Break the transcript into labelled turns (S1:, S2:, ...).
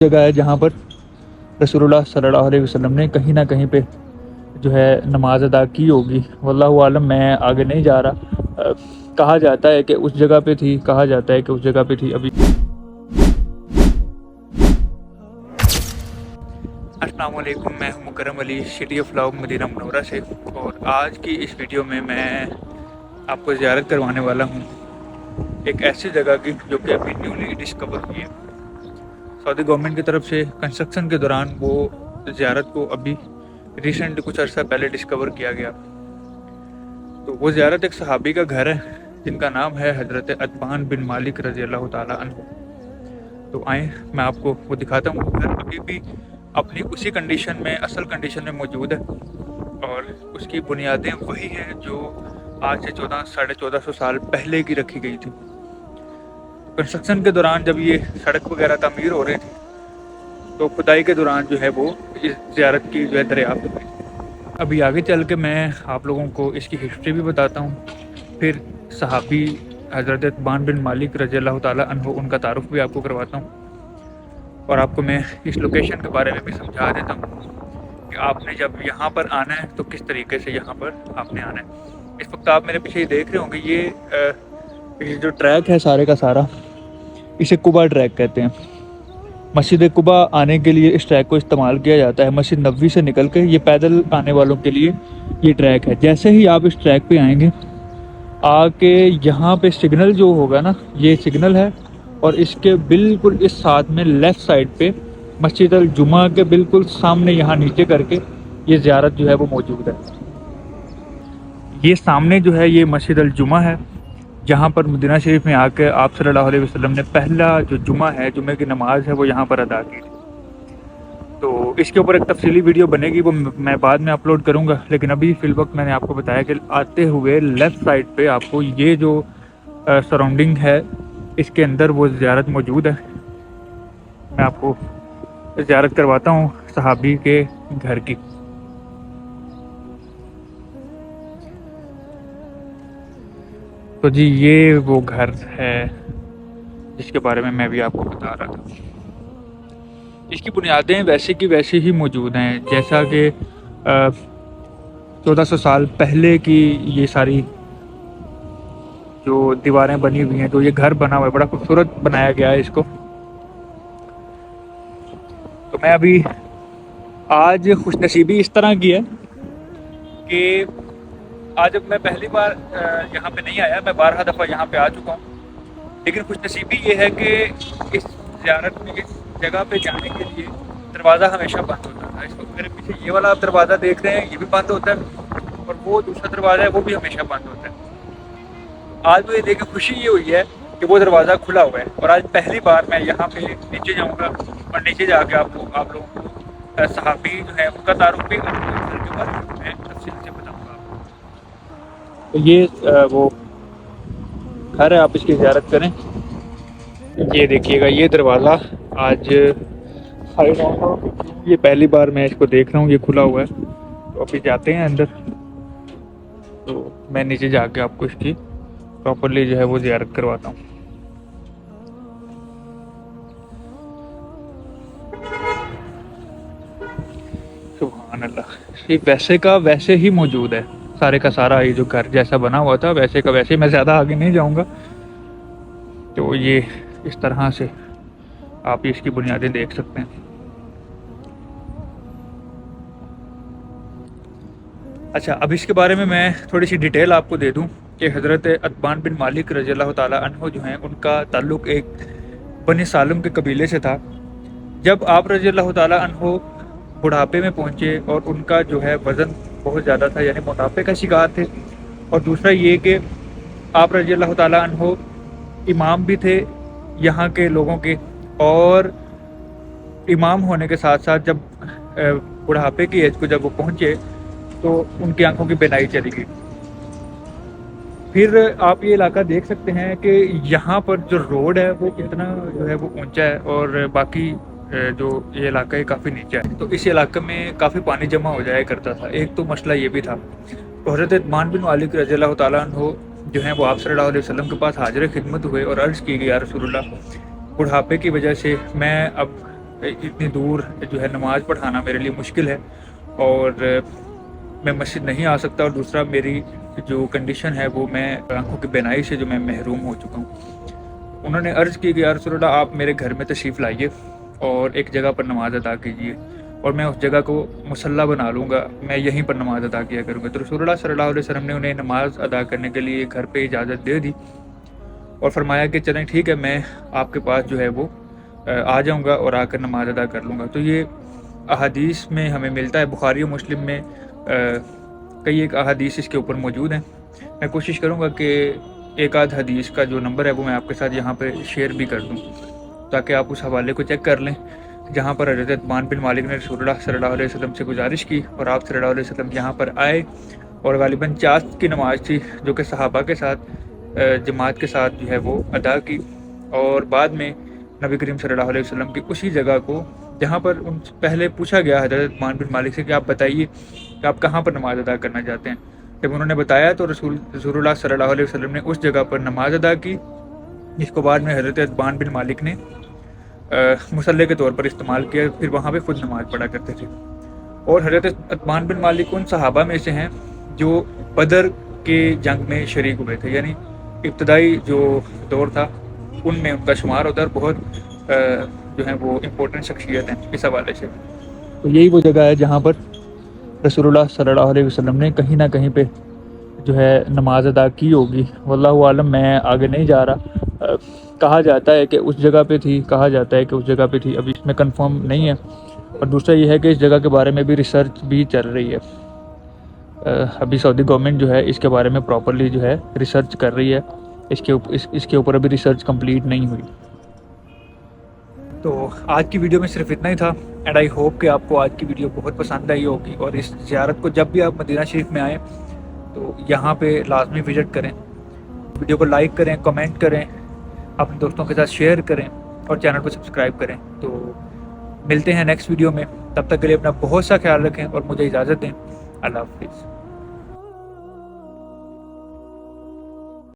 S1: جگہ ہے جہاں پر رسول صلی اللہ علیہ وسلم نے کہیں نہ کہیں پہ جو ہے نماز ادا کی ہوگی. واللہ عالم, میں آگے نہیں جا رہا. کہا جاتا ہے کہ اس جگہ پہ تھی, کہا جاتا ہے کہ اس جگہ پہ تھی. ابھی السلام علیکم, میں ہوں مکرم علی, سٹی آف لاؤ مدینہ منورہ سے. اور آج کی اس ویڈیو میں آپ کو زیارت کروانے والا ہوں ایک ایسی جگہ کی جو کہ ابھی نیولی ڈسکور ہوئی ہے. سعودی گورنمنٹ کی طرف سے کنسٹرکشن کے دوران وہ زیارت کو ابھی ریسنٹ کچھ عرصہ پہلے ڈسکور کیا گیا. تو وہ زیارت ایک صحابی کا گھر ہے جن کا نام ہے حضرت عتبان بن مالک رضی اللہ تعالیٰ عنہ. تو آئیں میں آپ کو وہ دکھاتا ہوں. وہ گھر ابھی بھی اپنی اسی کنڈیشن میں, اصل کنڈیشن میں موجود ہے, اور اس کی بنیادیں وہی ہیں جو آج سے 1400 سال پہلے کی رکھی گئی تھی. کنسٹرکشن کے دوران جب یہ سڑک وغیرہ تعمیر ہو رہے تھے تو کھدائی کے دوران جو ہے وہ اس زیارت کی جو ہے دریافت ہوئی. ابھی آگے چل کے میں آپ لوگوں کو اس کی ہسٹری بھی بتاتا ہوں, پھر صحابی حضرت عتبان بن مالک رضی اللہ تعالیٰ عنہ ان کا تعارف بھی آپ کو کرواتا ہوں, اور آپ کو میں اس لوکیشن کے بارے میں بھی سمجھا دیتا ہوں کہ آپ نے جب یہاں پر آنا ہے تو کس طریقے سے یہاں پر آپ نے آنا ہے. اس وقت آپ میرے پیچھے دیکھ رہے ہوں گے یہ جو ٹریک ہے سارے کا سارا, اسے قبا ٹریک کہتے ہیں. مسجد قبا آنے کے لیے اس ٹریک کو استعمال کیا جاتا ہے. مسجد نبوی سے نکل کے یہ پیدل آنے والوں کے لیے یہ ٹریک ہے. جیسے ہی آپ اس ٹریک پہ آئیں گے, آ کے یہاں پہ سگنل جو ہوگا نا, یہ سگنل ہے, اور اس کے بالکل اس ساتھ میں لیفٹ سائڈ پہ مسجد الجمعہ کے بالکل سامنے یہاں نیچے کر کے یہ زیارت جو ہے وہ موجود ہے. یہ سامنے جو ہے یہ مسجد الجمعہ ہے جہاں پر مدینہ شریف میں آ کے آپ صلی اللہ علیہ وسلم نے پہلا جو جمعہ ہے, جمعہ کی نماز ہے, وہ یہاں پر ادا کی تھی. تو اس کے اوپر ایک تفصیلی ویڈیو بنے گی, وہ میں بعد میں اپلوڈ کروں گا. لیکن ابھی فی الوقت میں نے آپ کو بتایا کہ آتے ہوئے لیفٹ سائڈ پہ آپ کو یہ جو سراؤنڈنگ ہے اس کے اندر وہ زیارت موجود ہے. میں آپ کو زیارت کرواتا ہوں صحابی کے گھر کی. تو جی یہ وہ گھر ہے جس کے بارے میں بھی آپ کو بتا رہا تھا. اس کی بنیادیں ویسے کی ویسے ہی موجود ہیں جیسا کہ 1400 سال پہلے کی یہ ساری جو دیواریں بنی ہوئی ہیں, جو یہ گھر بنا ہوا ہے, بڑا خوبصورت بنایا گیا ہے اس کو. تو میں ابھی آج خوش نصیبی اس طرح کی ہے کہ آج جب میں پہلی بار یہاں پہ نہیں آیا, میں 12 دفعہ یہاں پہ آ چکا ہوں, لیکن خوش نصیبی یہ ہے کہ اس زیارت میں, اس جگہ پہ جانے کے لیے دروازہ ہمیشہ بند ہوتا تھا. اس وقت میرے پیچھے یہ والا آپ دروازہ دیکھ رہے ہیں, یہ بھی بند ہوتا ہے, اور وہ دوسرا دروازہ ہے وہ بھی ہمیشہ بند ہوتا ہے. آج مجھے دیکھ کے خوشی یہ ہوئی ہے کہ وہ دروازہ کھلا ہوا ہے, اور آج پہلی بار میں یہاں پہ نیچے جاؤں گا, اور نیچے جا کے آپ لوگوں کو صحابی جو ہے ان کا تعارف بھی کے بارے میں تفصیل سے بتاؤں گا. تو یہ وہ گھر ہے, آپ اس کی زیارت کریں. یہ دیکھیے گا یہ دروازہ آج یہ پہلی بار میں اس کو دیکھ رہا ہوں, یہ کھلا ہوا ہے. تو ابھی جاتے ہیں اندر, تو میں نیچے جا کے آپ کو اس کی پراپرلی جو ہے وہ زیارت کرواتا ہوں. سبحان اللہ, یہ ویسے کا ویسے ہی موجود ہے سارے کا سارا. یہ جو گھر جیسا بنا ہوا تھا ویسے کا ویسے, میں زیادہ آگے نہیں جاؤں گا. تو یہ اس طرح سے آپ اس کی بنیادیں دیکھ سکتے ہیں. اچھا, اب اس کے بارے میں تھوڑی سی ڈیٹیل آپ کو دے دوں کہ حضرت عتبان بن مالک رضی اللہ تعالیٰ عنہ جو ہیں ان کا تعلق ایک بنی سالم کے قبیلے سے تھا. جب آپ رضی اللہ تعالیٰ عنہ بڑھاپے میں پہنچے اور ان کا جو ہے وزن بہت زیادہ تھا, یعنی موٹاپے کا شکار تھے, اور دوسرا یہ کہ آپ رضی اللہ تعالیٰ عنہ امام بھی تھے یہاں کے لوگوں کے, اور امام ہونے کے ساتھ ساتھ جب بڑھاپے کی ایج کو جب وہ پہنچے تو ان کی آنکھوں کی بینائی چلی گئی. پھر آپ یہ علاقہ دیکھ سکتے ہیں کہ یہاں پر جو روڈ ہے وہ کتنا جو ہے وہ اونچا ہے, اور باقی جو یہ علاقہ ہے کافی نیچا ہے. تو اس علاقے میں کافی پانی جمع ہو جایا کرتا تھا. ایک تو مسئلہ یہ بھی تھا. تو حضرت عتبان بن مالک رضی اللہ تعالیٰ عنہ جو ہیں وہ آپ صلی اللہ علیہ وسلم کے پاس حاضر خدمت ہوئے اور عرض کی گئی, یا رسول اللہ, بڑھاپے کی وجہ سے میں اب اتنی دور جو ہے نماز پڑھانا میرے لیے مشکل ہے اور میں مسجد نہیں آ سکتا، اور دوسرا میری جو کنڈیشن ہے وہ میں آنکھوں کی بینائی سے جو میں محروم ہو چکا ہوں۔ انہوں نے عرض کی کہ یا رسول اللہ آپ میرے گھر میں تشریف لائیے اور ایک جگہ پر نماز ادا کیجیے، اور میں اس جگہ کو مصلی بنا لوں گا، میں یہیں پر نماز ادا کیا کروں گا۔ تو رسول اللہ صلی اللہ علیہ وسلم نے انہیں نماز ادا کرنے کے لیے گھر پہ اجازت دے دی اور فرمایا کہ چلیں ٹھیک ہے، میں آپ کے پاس جو ہے وہ آ جاؤں گا اور آ کر نماز ادا کر لوں گا۔ تو یہ احادیث میں ہمیں ملتا ہے، بخاری و مسلم میں کئی ایک احادیث اس کے اوپر موجود ہیں۔ میں کوشش کروں گا کہ ایک آدھ حدیث کا جو نمبر ہے وہ میں آپ کے ساتھ یہاں پہ شیئر بھی کر دوں تاکہ آپ اس حوالے کو چیک کر لیں، جہاں پر حضرت عثمان بن مالک نے رسول اللہ صلی اللہ علیہ وسلم سے گزارش کی اور آپ صلی اللہ علیہ وسلم یہاں پر آئے، اور غالباً چاشت کی نماز تھی جو کہ صحابہ کے ساتھ جماعت کے ساتھ جو ہے وہ ادا کی، اور بعد میں نبی کریم صلی اللہ علیہ وسلم کی اسی جگہ کو جہاں پر ان سے پہلے پوچھا گیا حضرت عثمان بن مالک سے کہ آپ بتائیے کہ آپ کہاں پر نماز ادا کرنا چاہتے ہیں، جب انہوں نے بتایا تو رسول اللہ صلی اللہ علیہ وسلم نے اس جگہ پر نماز ادا کی، جس کو بعد میں حضرت عثمان بن مالک نے مصلی کے طور پر استعمال کیا، پھر وہاں پہ خود نماز پڑھا کرتے تھے۔ اور حضرت عثمان بن مالک ان صحابہ میں سے ہیں جو بدر کے جنگ میں شریک ہوئے تھے، یعنی ابتدائی جو دور تھا ان میں ان کا شمار ہوتا ہے، اور بہت جو ہیں وہ امپورٹنٹ شخصیت ہیں اس حوالے سے۔ تو یہی وہ جگہ ہے جہاں پر رسول اللہ صلی اللہ علیہ وسلم نے کہیں نہ کہیں پہ جو ہے نماز ادا کی ہوگی، واللہ عالم، میں آگے نہیں جا رہا۔ کہا جاتا ہے کہ اس جگہ پہ تھی، کہا جاتا ہے کہ اس جگہ پہ تھی، ابھی اس میں کنفرم نہیں ہے، اور دوسرا یہ ہے کہ اس جگہ کے بارے میں بھی ریسرچ بھی چل رہی ہے۔ ابھی سعودی گورنمنٹ جو ہے اس کے بارے میں پراپرلی جو ہے ریسرچ کر رہی ہے، اس کے اوپر ابھی ریسرچ کمپلیٹ نہیں ہوئی۔ تو آج کی ویڈیو میں صرف اتنا ہی تھا، اینڈ آئی ہوپ کہ آپ کو آج کی ویڈیو بہت پسند آئی ہوگی، اور اس زیارت کو جب بھی آپ مدینہ شریف میں آئیں تو یہاں پہ لازمی وزٹ کریں، ویڈیو کو لائک کریں، کمنٹ کریں، اپنے دوستوں کے ساتھ شیئر کریں، اور چینل کو سبسکرائب کریں۔ تو ملتے ہیں نیکسٹ ویڈیو میں، تب تک کے لیے اپنا بہت سا خیال رکھیں اور مجھے اجازت دیں۔ اللہ حافظ۔